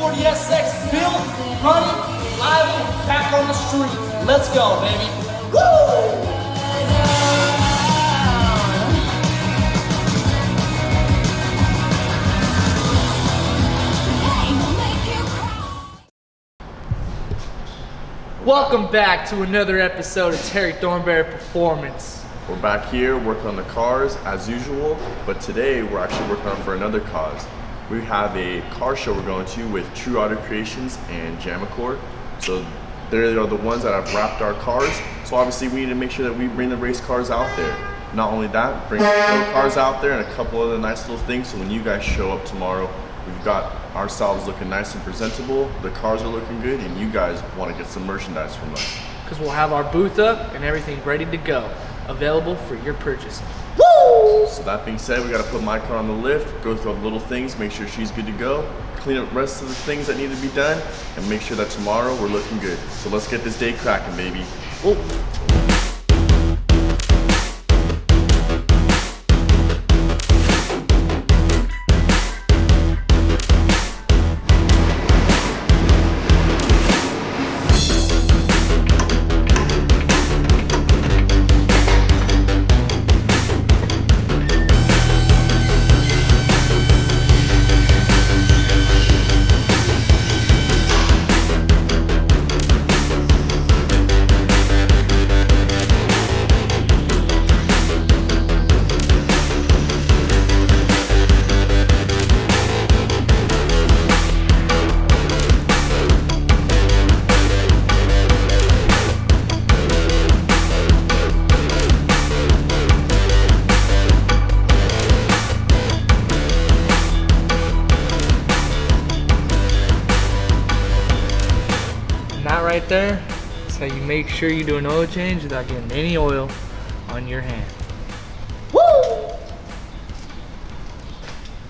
640SX built, running, lively, back on the street. Let's go, baby. Woo! Welcome back to another episode of Terry Thornberry Performance. We're back here working on the cars as usual, but today we're actually working on for another cause. We have a car show we're going to with True Auto Creations and Jamacord. So they are the ones that have wrapped our cars. So obviously we need to make sure that we bring the race cars out there. Not only that, bring the show cars out there and a couple other nice little things. So when you guys show up tomorrow, we've got ourselves looking nice and presentable, the cars are looking good, and you guys want to get some merchandise from us. Because we'll have our booth up and everything ready to go, available for your purchase. Woo! So that being said, we got to put my car on the lift, go through all the little things, make sure she's good to go, clean up the rest of the things that need to be done, and make sure that tomorrow we're looking good. So let's get this day cracking, baby. Woo. That right there is how you make sure you do an oil change without getting any oil on your hand. Woo!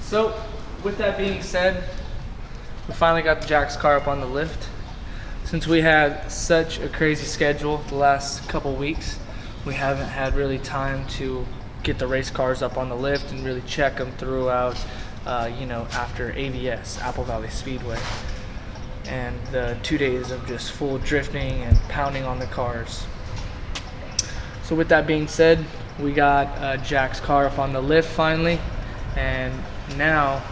So, with that being said, we finally got Jack's car up on the lift. Since we had such a crazy schedule the last couple weeks, we haven't had really time to get the race cars up on the lift and really check them throughout, after AVS, Apple Valley Speedway. And the 2 days of just full drifting and pounding on the cars. So with that being said, we got Jack's car up on the lift finally, and now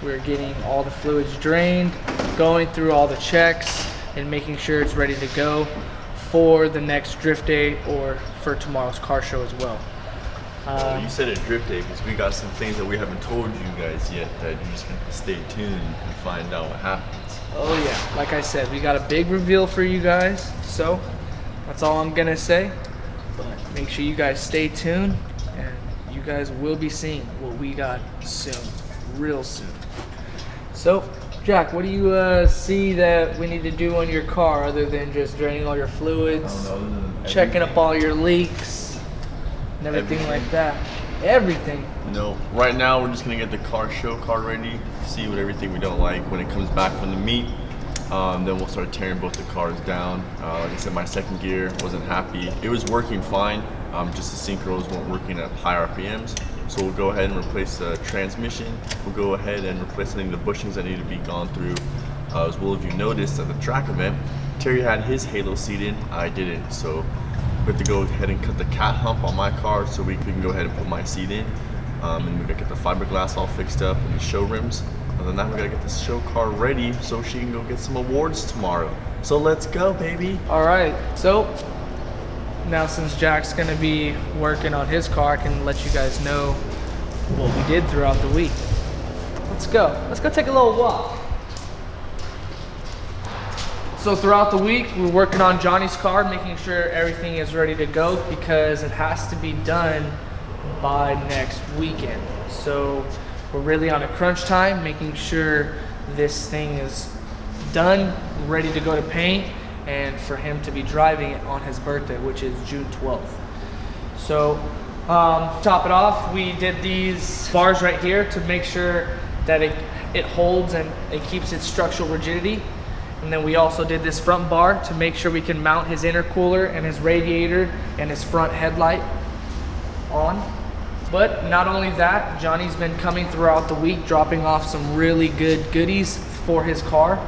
we're getting all the fluids drained, going through all the checks, and making sure it's ready to go for the next drift day or for tomorrow's car show as well. You said a drift day because we got some things that we haven't told you guys yet that you're just going to stay tuned and find out what happens. Oh yeah, like I said, we got a big reveal for you guys, so that's all I'm gonna say. But make sure you guys stay tuned, and you guys will be seeing what we got soon, real soon. So, Jack, what do you see that we need to do on your car other than just draining all your fluids, checking up all your leaks, and everything like that? Everything. No, right now we're just gonna get the car show car ready, see what everything we don't like when it comes back from the meet. Then we'll start tearing both the cars down. Like I said, my second gear wasn't happy. It was working fine, just the synchros weren't working at high RPMs. So we'll go ahead and replace the transmission. We'll go ahead and replace any of the bushings that need to be gone through. As well as you noticed at the track event, Terry had his halo seat in, I didn't. So we have to go ahead and cut the cat hump on my car so we can go ahead and put my seat in. And we gotta get the fiberglass all fixed up and the show rims. Other than that, we gotta get the show car ready so she can go get some awards tomorrow. So let's go, baby. All right, so now since Jack's gonna be working on his car, I can let you guys know what we did throughout the week. Let's go take a little walk. So throughout the week, we're working on Johnny's car, making sure everything is ready to go because it has to be done by next weekend. So we're really on a crunch time, making sure this thing is done, ready to go to paint, and for him to be driving it on his birthday, which is June 12th. So top it off, we did these bars right here to make sure that it holds and it keeps its structural rigidity. And then we also did this front bar to make sure we can mount his intercooler and his radiator and his front headlight on. But not only that, Johnny's been coming throughout the week dropping off some really good goodies for his car.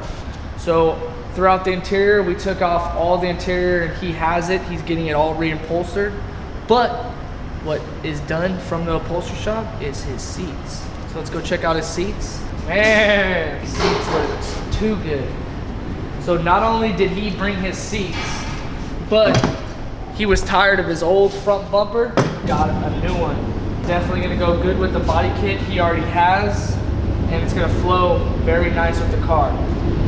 So throughout the interior, we took off all the interior and he has it. He's getting it all reupholstered. But what is done from the upholstery shop is his seats. So let's go check out his seats. Man, his seats look too good. So not only did he bring his seats, but he was tired of his old front bumper, got a new one. Definitely gonna go good with the body kit he already has, and it's gonna flow very nice with the car.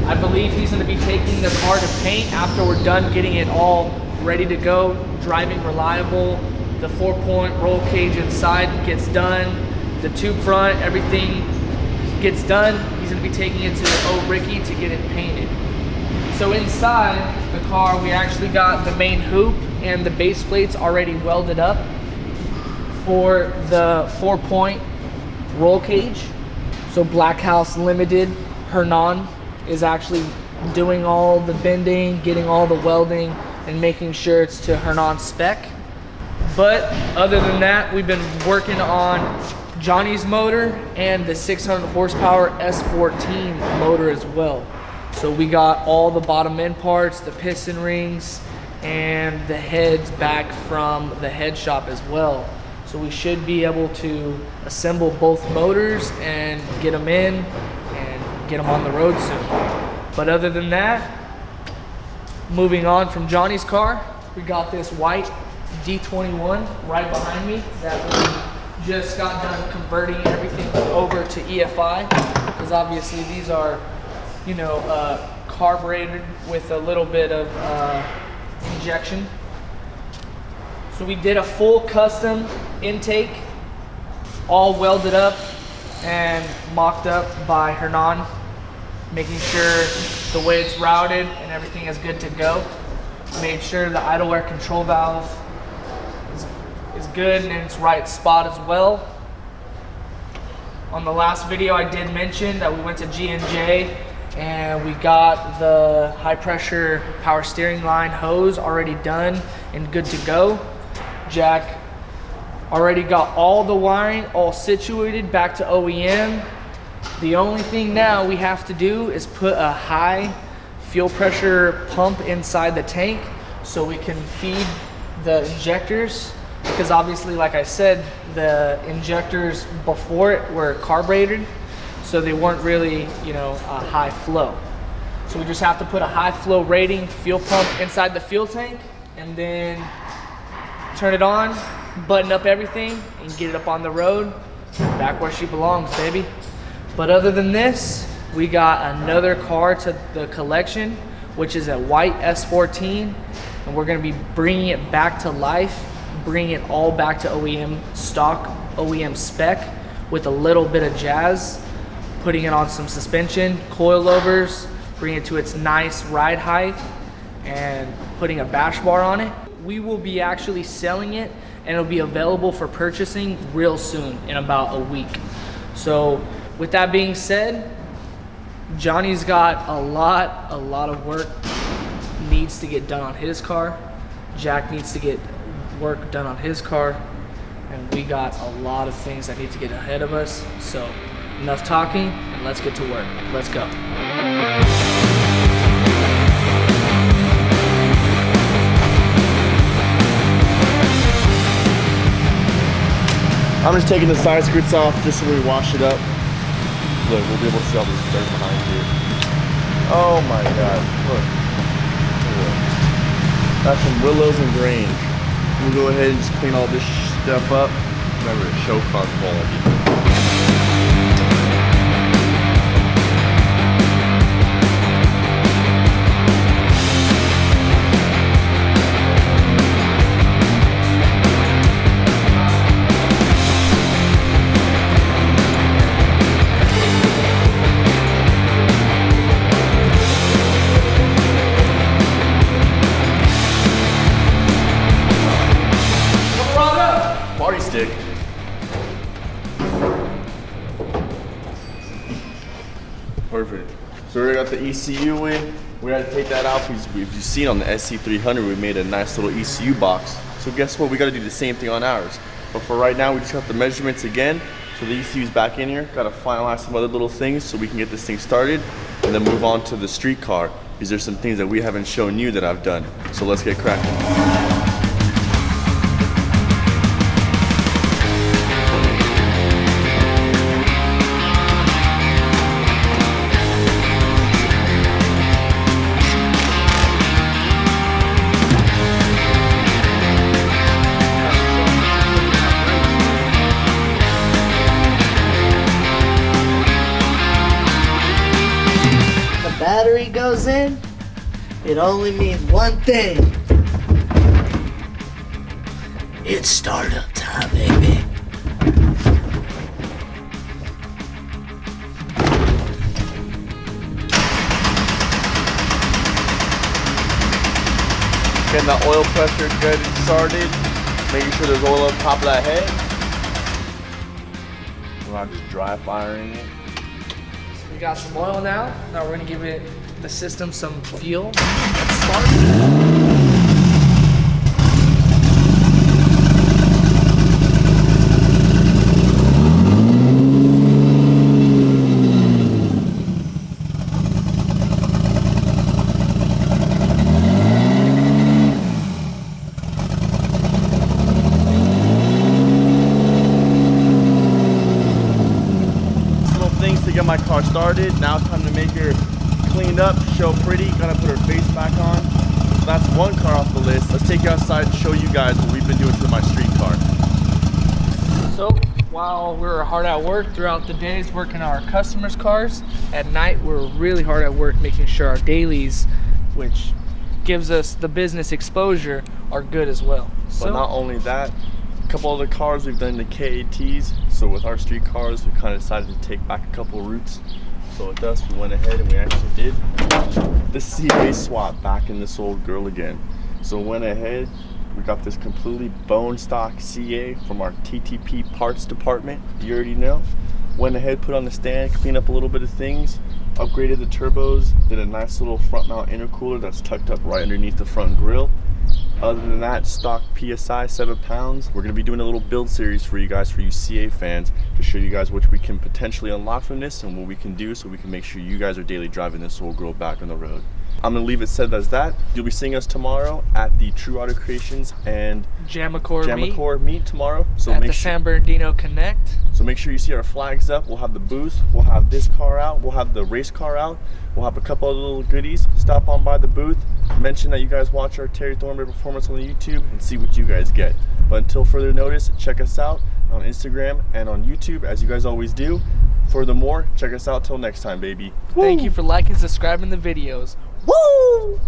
I believe he's gonna be taking the car to paint after we're done getting it all ready to go, driving reliable. The 4-point roll cage inside gets done. The tube front, everything gets done. He's gonna be taking it to O Ricky to get it painted. So inside the car, we actually got the main hoop and the base plates already welded up for the 4-point roll cage. So Black House Limited, Hernan, is actually doing all the bending, getting all the welding, and making sure it's to Hernan's spec. But other than that, we've been working on Johnny's motor and the 600 horsepower S14 motor as well. So we got all the bottom end parts, the piston rings, and the heads back from the head shop as well. So we should be able to assemble both motors and get them in and get them on the road soon. But other than that, moving on from Johnny's car, we got this white D21 right behind me that we just got done converting everything over to EFI, because obviously these are, you know, carbureted with a little bit of injection. So we did a full custom intake, all welded up and mocked up by Hernan, making sure the way it's routed and everything is good to go. Made sure the idle air control valve is good and in its right spot as well. On the last video I did mention that we went to G&J and we got the high pressure power steering line hose already done and good to go. Jack already got all the wiring all situated back to OEM. The only thing now we have to do is put a high fuel pressure pump inside the tank so we can feed the injectors, because obviously, like I said, the injectors before it were carbureted, so they weren't really, you know, a high flow. So we just have to put a high flow rating fuel pump inside the fuel tank and then turn it on, button up everything, and get it up on the road, back where she belongs, baby. But other than this, we got another car to the collection, which is a white S14, and we're gonna be bringing it back to life, bringing it all back to OEM stock, OEM spec, with a little bit of jazz, putting it on some suspension, coilovers, bring it to its nice ride height, and putting a bash bar on it. We will be actually selling it, and it'll be available for purchasing real soon, in about a week. So with that being said, Johnny's got a lot of work needs to get done on his car. Jack needs to get work done on his car, and we got a lot of things that need to get ahead of us. So enough talking, and let's get to work. Let's go. I'm just taking the side skirts off just so we wash it up. Look, we'll be able to see all this dirt behind here. Oh my God, look. That's some willows and grain. We'll go ahead and just clean all this stuff up. Remember, it's show car quality. Stick. Perfect. So we got the ECU in. We had to take that out because if you've seen on the SC300, we made a nice little ECU box. So guess what? We got to do the same thing on ours. But for right now, we just got the measurements again. So the ECU's back in here. Got to finalize some other little things so we can get this thing started. and then move on to the street car. These are some things that we haven't shown you that I've done. So let's get cracking. Battery goes in, it only means one thing. It's startup time, baby. Getting the oil pressure good and started. Making sure there's oil on top of that head. We're not just dry firing it. We got some oil now. Now we're gonna give the system some fuel. Let's start. To get my car started. Now it's time to make her cleaned up, show pretty. Gotta put her face back on. So that's one car off the list. Let's take you outside and show you guys what we've been doing to my street car. So while we're hard at work throughout the days working on our customers' cars, at night we're really hard at work making sure our dailies, which gives us the business exposure, are good as well. But not only that, a couple other cars we've done the KATs. So with our street cars, we kind of decided to take back a couple routes. So with us, we went ahead and we actually did the CA swap back in this old girl again. So went ahead, we got this completely bone stock CA from our TTP parts department. You already know. Went ahead, put on the stand, cleaned up a little bit of things, upgraded the turbos, did a nice little front mount intercooler that's tucked up right underneath the front grille. Other than that, stock PSI 7 pounds. We're gonna be doing a little build series for you guys, for you CA fans, to show you guys what we can potentially unlock from this and what we can do so we can make sure you guys are daily driving this old girl back on the road. I'm gonna leave it said as that. You'll be seeing us tomorrow at the True Auto Creations and Jamacor meet tomorrow. So at the San Bernardino Connect. So make sure you see our flags up. We'll have the booth, we'll have this car out, we'll have the race car out, we'll have a couple of little goodies. Stop on by the booth, mention that you guys watch our Terry Thornberry performance on the YouTube, and see what you guys get. But until further notice, check us out on Instagram and on YouTube, as you guys always do. Furthermore, check us out till next time, baby. Thank you for liking and subscribing the videos. Woo!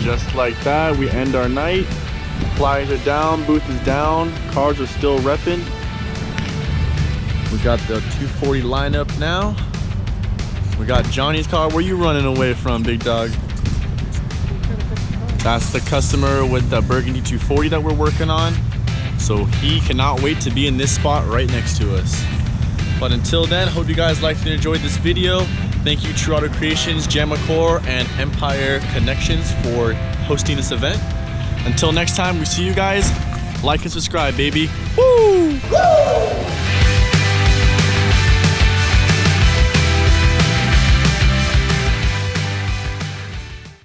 Just like that, we end our night. Flyers are down, booth is down, cars are still repping. We got the 240 lineup now. We got Johnny's car. Where you running away from, big dog? That's the customer with the Burgundy 240 that we're working on. So he cannot wait to be in this spot right next to us. But until then, hope you guys liked and enjoyed this video. Thank you, True Auto Creations, Jamacor, and Empire Connections for hosting this event. Until next time, we see you guys. Like and subscribe, baby. Woo! Woo!